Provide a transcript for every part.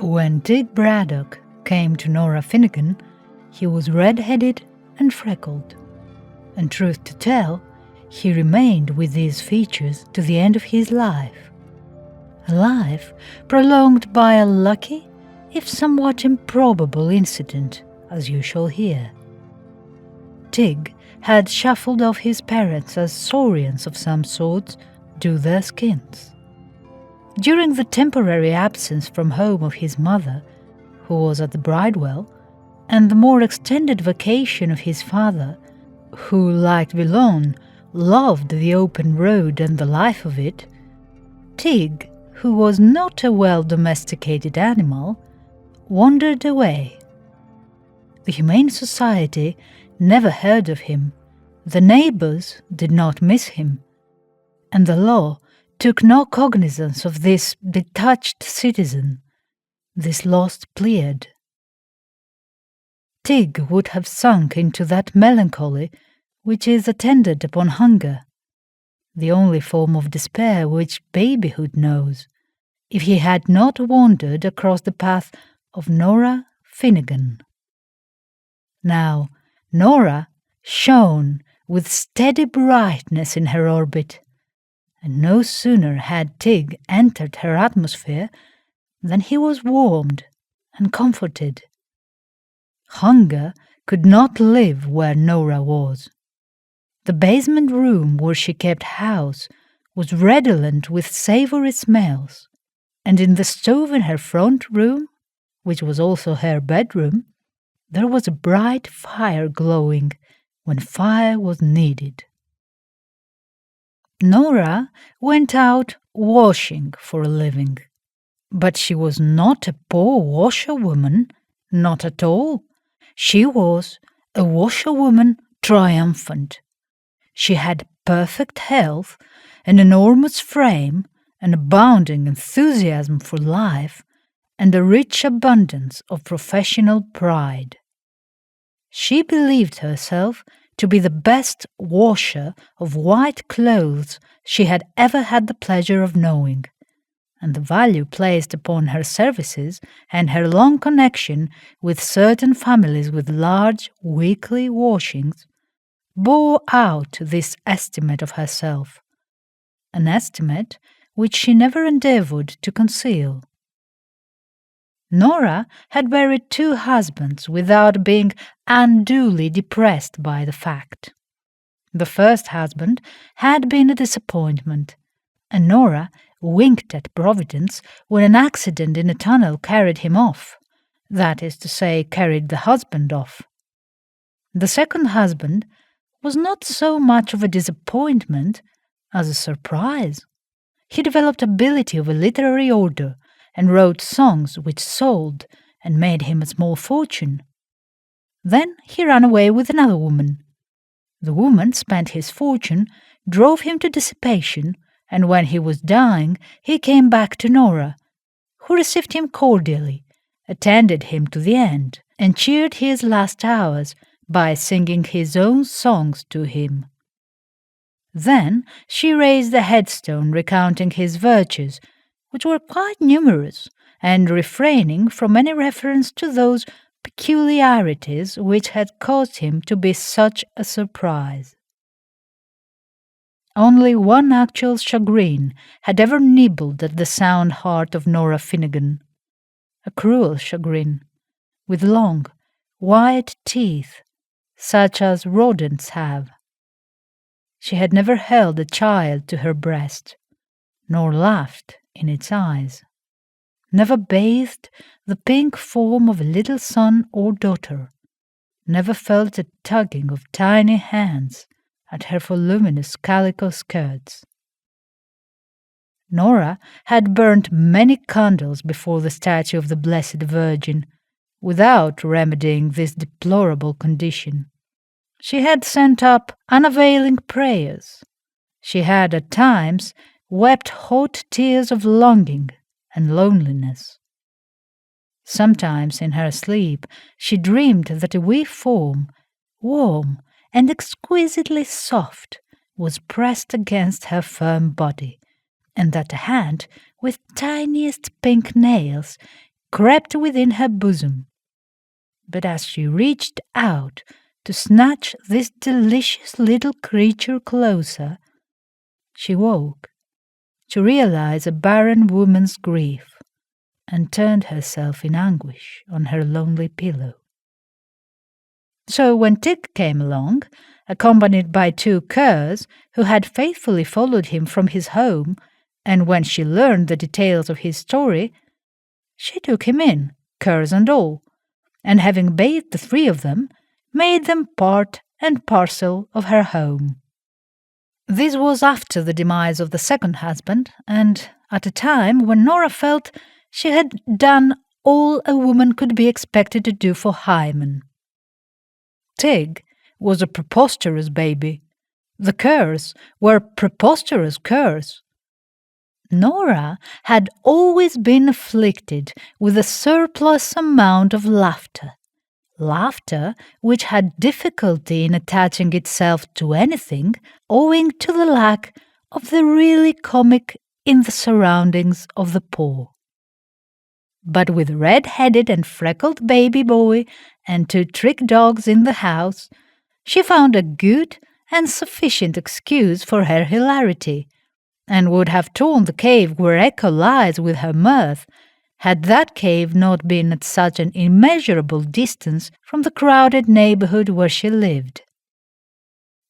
When Tig Braddock came to Nora Finnegan, he was red-headed and freckled. And truth to tell, he remained with these features to the end of his life. A life prolonged by a lucky, if somewhat improbable incident, as you shall hear. Tig had shuffled off his parents as saurians of some sorts do their skins. During the temporary absence from home of his mother, who was at the Bridewell, and the more extended vacation of his father, who, like Villon, loved the open road and the life of it, Tig, who was not a well-domesticated animal, wandered away. The Humane Society never heard of him, the neighbours did not miss him, and the law took no cognizance of this detached citizen, this lost Pleiad. Tig would have sunk into that melancholy which is attendant upon hunger, the only form of despair which babyhood knows, if he had not wandered across the path of Nora Finnegan. Now, Nora shone with steady brightness in her orbit, and no sooner had Tig entered her atmosphere than he was warmed and comforted. Hunger could not live where Nora was. The basement room where she kept house was redolent with savoury smells, and in the stove in her front room, which was also her bedroom, there was a bright fire glowing when fire was needed. Nora went out washing for a living, but she was not a poor washerwoman, not at all. She was a washerwoman triumphant. She had perfect health, an enormous frame, an abounding enthusiasm for life, and a rich abundance of professional pride. She believed herself to be the best washer of white clothes she had ever had the pleasure of knowing, and the value placed upon her services and her long connection with certain families with large weekly washings bore out this estimate of herself, an estimate which she never endeavoured to conceal. Nora had buried 2 husbands without being unduly depressed by the fact. The first husband had been a disappointment, and Nora winked at Providence when an accident in a tunnel carried him off, that is to say, carried the husband off. The second husband was not so much of a disappointment as a surprise. He developed ability of a literary order, and wrote songs which sold and made him a small fortune. Then he ran away with another woman. The woman spent his fortune, drove him to dissipation, and when he was dying, he came back to Nora, who received him cordially, attended him to the end, and cheered his last hours by singing his own songs to him. Then she raised a headstone recounting his virtues, which were quite numerous, and refraining from any reference to those peculiarities which had caused him to be such a surprise. Only one actual chagrin had ever nibbled at the sound heart of Nora Finnegan, a cruel chagrin, with long, white teeth, such as rodents have. She had never held a child to her breast, nor laughed in its eyes, never bathed the pink form of a little son or daughter, never felt a tugging of tiny hands at her voluminous calico skirts. Nora had burnt many candles before the statue of the Blessed Virgin, without remedying this deplorable condition. She had sent up unavailing prayers. She had at times wept hot tears of longing and loneliness. Sometimes in her sleep she dreamed that a wee form, warm and exquisitely soft, was pressed against her firm body, and that a hand with tiniest pink nails crept within her bosom. But as she reached out to snatch this delicious little creature closer, she woke to realize a barren woman's grief and turned herself in anguish on her lonely pillow. So when Tig came along, accompanied by 2 curs who had faithfully followed him from his home, and when she learned the details of his story, she took him in, curs and all, and having bathed the 3 of them, made them part and parcel of her home. This was after the demise of the second husband, and at a time when Nora felt she had done all a woman could be expected to do for Hymen. Tig was a preposterous baby. The curs were preposterous curs. Nora had always been afflicted with a surplus amount of laughter which had difficulty in attaching itself to anything owing to the lack of the really comic in the surroundings of the poor. But with a red-headed and freckled baby boy and 2 trick dogs in the house, she found a good and sufficient excuse for her hilarity, and would have torn the cave where Echo lies with her mirth, had that cave not been at such an immeasurable distance from the crowded neighborhood where she lived.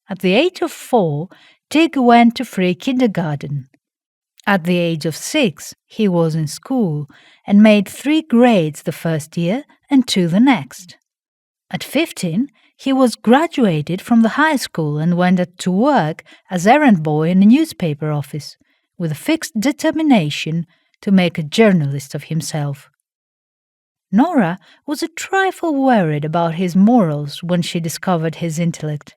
At the age of 4, Tig went to free kindergarten. At the age of 6, he was in school and made 3 grades the first year and 2 the next. At 15, he was graduated from the high school and went to work as errand boy in a newspaper office, with a fixed determination to make a journalist of himself. Nora was a trifle worried about his morals when she discovered his intellect.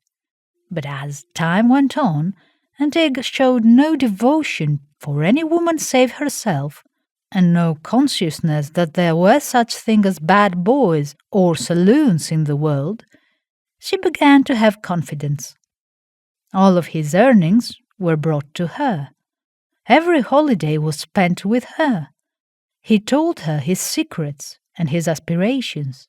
But as time went on, and Tig showed no devotion for any woman save herself, and no consciousness that there were such things as bad boys or saloons in the world, she began to have confidence. All of his earnings were brought to her. Every holiday was spent with her. He told her his secrets and his aspirations.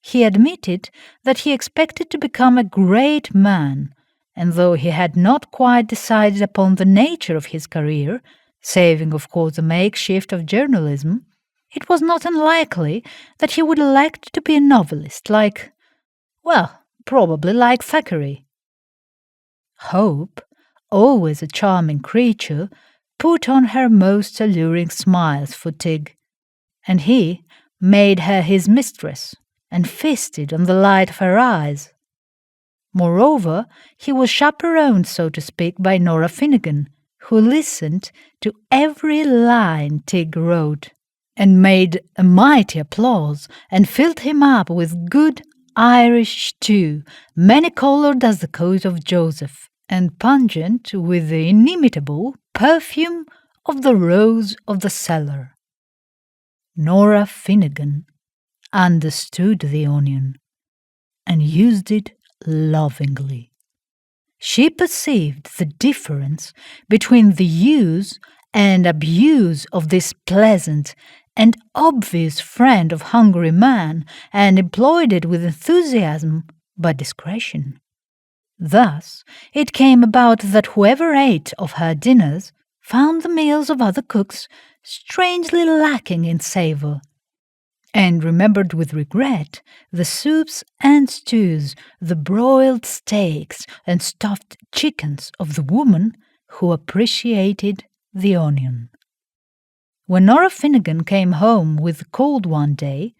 He admitted that he expected to become a great man, and though he had not quite decided upon the nature of his career, saving of course the makeshift of journalism, it was not unlikely that he would elect to be a novelist probably like Thackeray. Hope, always a charming creature, put on her most alluring smiles for Tig, and he made her his mistress and feasted on the light of her eyes. Moreover, he was chaperoned, so to speak, by Nora Finnegan, who listened to every line Tig wrote, and made a mighty applause, and filled him up with good Irish stew, many-coloured as the coat of Joseph, and pungent with the inimitable perfume of the rose of the cellar. Nora Finnegan understood the onion, and used it lovingly. She perceived the difference between the use and abuse of this pleasant and obvious friend of hungry man, and employed it with enthusiasm but discretion. Thus it came about that whoever ate of her dinners found the meals of other cooks strangely lacking in savour, and remembered with regret the soups and stews, the broiled steaks and stuffed chickens of the woman who appreciated the onion. When Nora Finnegan came home with the cold one day,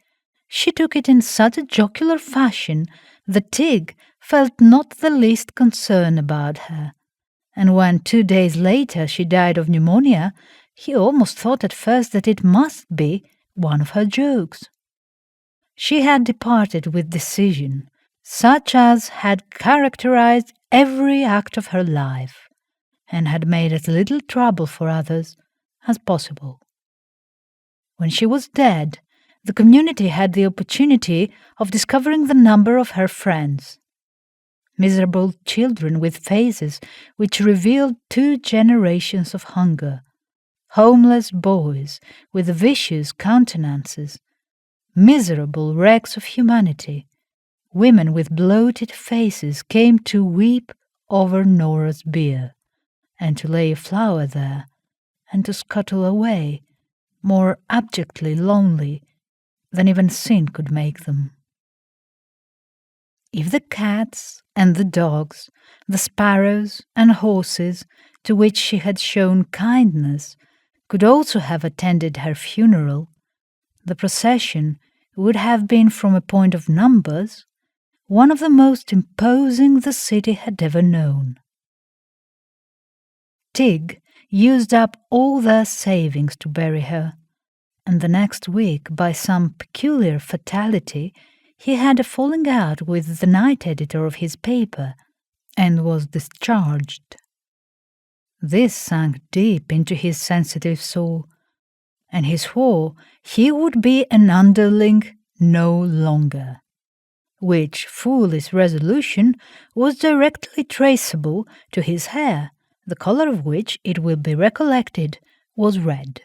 she took it in such a jocular fashion that Tig felt not the least concern about her, and when 2 days later she died of pneumonia, he almost thought at first that it must be one of her jokes. She had departed with decision, such as had characterized every act of her life, and had made as little trouble for others as possible. When she was dead, the community had the opportunity of discovering the number of her friends. Miserable children with faces which revealed 2 generations of hunger, homeless boys with vicious countenances, miserable wrecks of humanity, women with bloated faces came to weep over Nora's bier, and to lay a flower there, and to scuttle away, more abjectly lonely than even sin could make them. If the cats and the dogs, the sparrows and horses to which she had shown kindness could also have attended her funeral, the procession would have been, from a point of numbers, one of the most imposing the city had ever known. Tig used up all their savings to bury her, and the next week, by some peculiar fatality, he had a falling out with the night editor of his paper, and was discharged. This sank deep into his sensitive soul, and he swore he would be an underling no longer, which foolish resolution was directly traceable to his hair, the colour of which, it will be recollected, was red.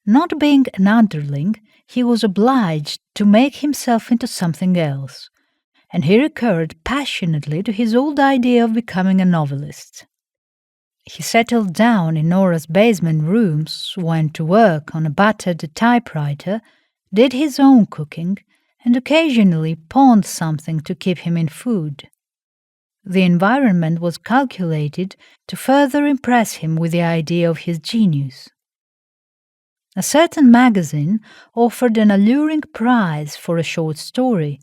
Not being an underling, he was obliged to make himself into something else, and he recurred passionately to his old idea of becoming a novelist. He settled down in Nora's basement rooms, went to work on a battered typewriter, did his own cooking, and occasionally pawned something to keep him in food. The environment was calculated to further impress him with the idea of his genius. A certain magazine offered an alluring prize for a short story,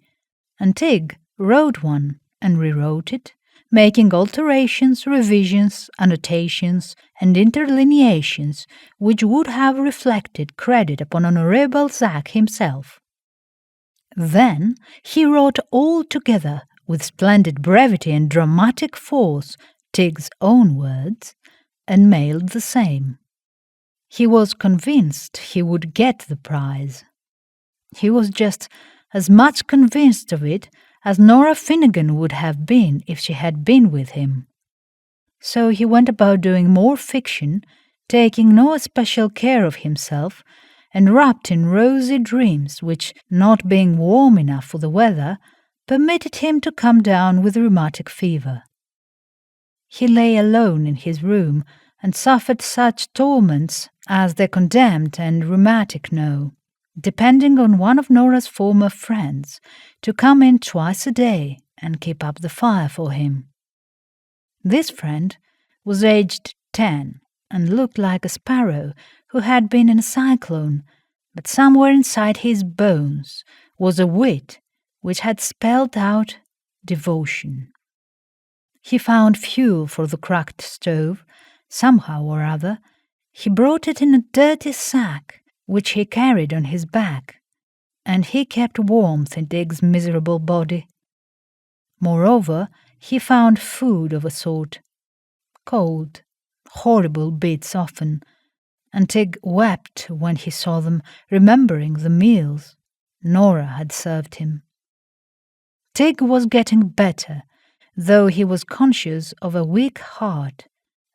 and Tig wrote one and rewrote it, making alterations, revisions, annotations, and interlineations which would have reflected credit upon Honoré Balzac himself. Then he wrote all together, with splendid brevity and dramatic force, Tig's own words, and mailed the same. He was convinced he would get the prize. He was just as much convinced of it as Nora Finnegan would have been if she had been with him. So he went about doing more fiction, taking no especial care of himself, and wrapped in rosy dreams which, not being warm enough for the weather, permitted him to come down with rheumatic fever. He lay alone in his room and suffered such torments as the condemned and rheumatic know, depending on one of Nora's former friends to come in twice a day and keep up the fire for him. This friend was aged 10 and looked like a sparrow who had been in a cyclone, but somewhere inside his bones was a wit which had spelled out devotion. He found fuel for the cracked stove, somehow or other. He brought it in a dirty sack which he carried on his back, and he kept warmth in Tig's miserable body. Moreover, he found food of a sort, cold, horrible bits often, and Tig wept when he saw them, remembering the meals Nora had served him. Tig was getting better, though he was conscious of a weak heart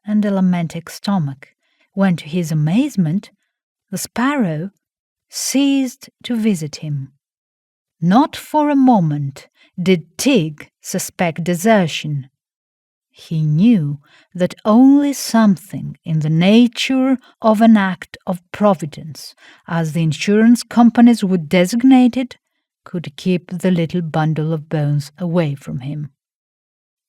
and a lamenting stomach, when, to his amazement, the sparrow ceased to visit him. Not for a moment did Tig suspect desertion. He knew that only something in the nature of an act of providence, as the insurance companies would designate it, could keep the little bundle of bones away from him.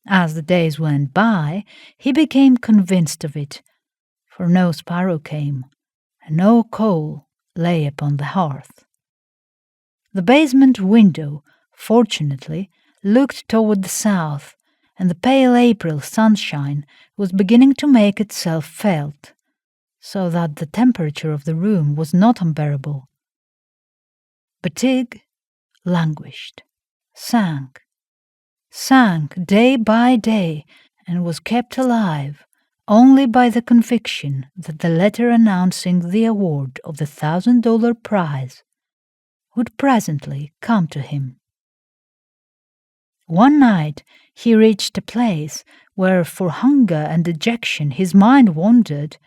As the days went by, he became convinced of it, for no sparrow came, and no coal lay upon the hearth. The basement window, fortunately, looked toward the south, and the pale April sunshine was beginning to make itself felt, so that the temperature of the room was not unbearable. But Tig languished, sank day by day, and was kept alive only by the conviction that the letter announcing the award of the $1,000 prize would presently come to him. One night he reached a place where for hunger and dejection his mind wandered,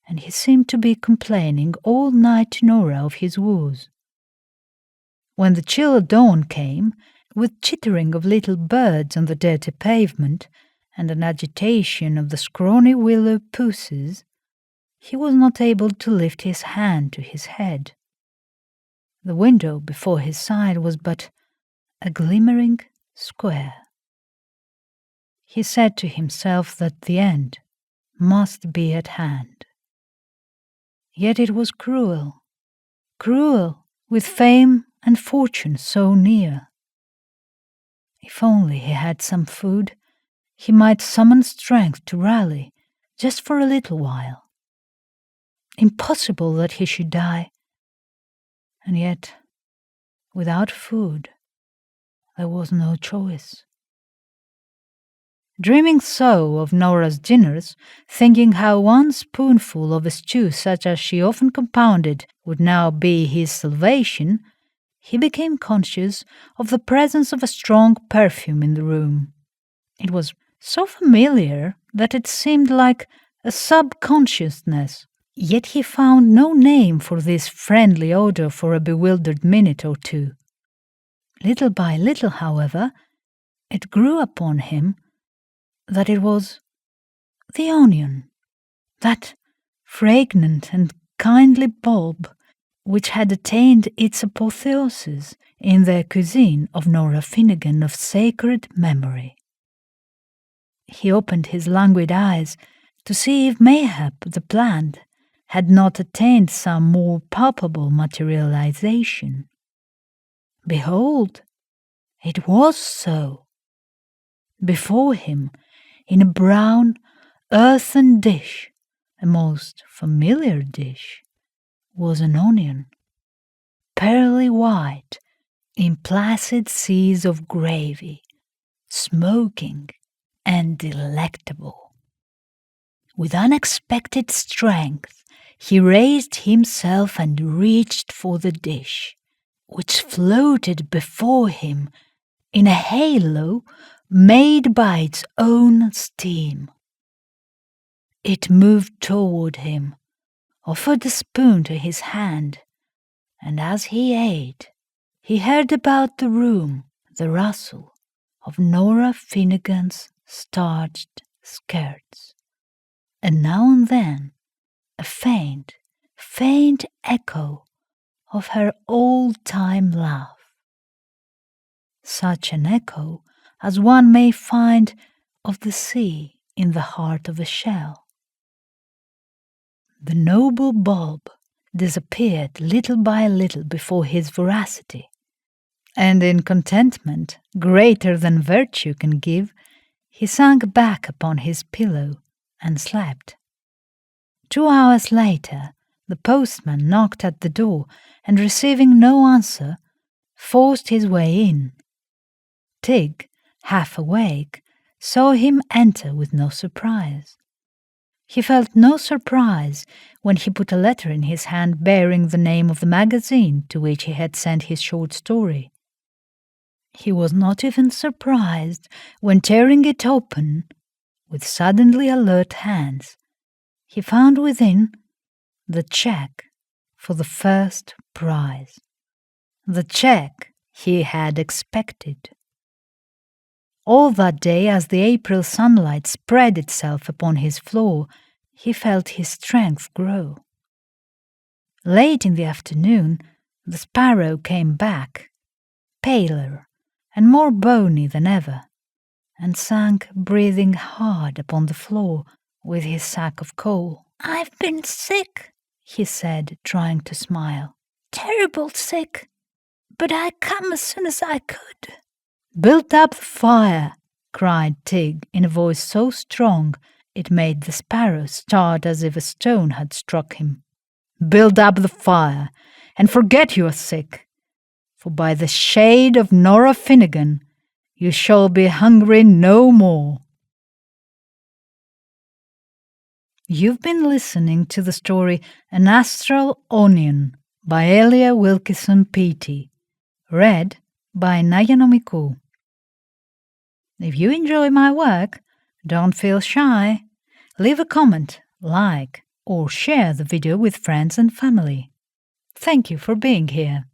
and he seemed to be complaining all night to Nora of his woes. When the chill dawn came, with chittering of little birds on the dirty pavement and an agitation of the scrawny willow pussies, he was not able to lift his hand to his head. The window before his side was but a glimmering square. He said to himself that the end must be at hand. Yet it was cruel, cruel, with fame and fortune so near. If only he had some food, he might summon strength to rally, just for a little while. Impossible that he should die. And yet, without food, there was no choice. Dreaming so of Nora's dinners, thinking how one spoonful of a stew such as she often compounded would now be his salvation, he became conscious of the presence of a strong perfume in the room. It was so familiar that it seemed like a subconsciousness, yet he found no name for this friendly odor for a bewildered minute or two. Little by little, however, it grew upon him that it was the onion, that fragrant and kindly bulb which had attained its apotheosis in the cuisine of Nora Finnegan of sacred memory. He opened his languid eyes to see if mayhap the plant had not attained some more palpable materialization. Behold, it was so. Before him, in a brown, earthen dish, a most familiar dish, was an onion, pearly white, in placid seas of gravy, smoking and delectable. With unexpected strength, he raised himself and reached for the dish, which floated before him in a halo made by its own steam. It moved toward him, offered a spoon to his hand, and as he ate, he heard about the room the rustle of Nora Finnegan's starched skirts, and now and then a faint, faint echo of her old-time laugh. Such an echo as one may find of the sea in the heart of a shell. The noble bulb disappeared little by little before his voracity, and in contentment greater than virtue can give, he sank back upon his pillow and slept. 2 hours later, the postman knocked at the door and, receiving no answer, forced his way in. Tig, half awake, saw him enter with no surprise. He felt no surprise when he put a letter in his hand bearing the name of the magazine to which he had sent his short story. He was not even surprised when, tearing it open, with suddenly alert hands, he found within the check for the first prize, the check he had expected. All that day, as the April sunlight spread itself upon his floor, he felt his strength grow. Late in the afternoon, the sparrow came back, paler and more bony than ever, and sank breathing hard upon the floor with his sack of coal. "I've been sick," he said, trying to smile. "Terrible sick, but I come as soon as I could." "Build up the fire," cried Tig in a voice so strong it made the sparrow start as if a stone had struck him. "Build up the fire, and forget you are sick, for by the shade of Nora Finnegan you shall be hungry no more." You've been listening to the story An Astral Onion by Elia Wilkison Peattie, read by Nayanomiku. If you enjoy my work, don't feel shy. Leave a comment, like, or share the video with friends and family. Thank you for being here.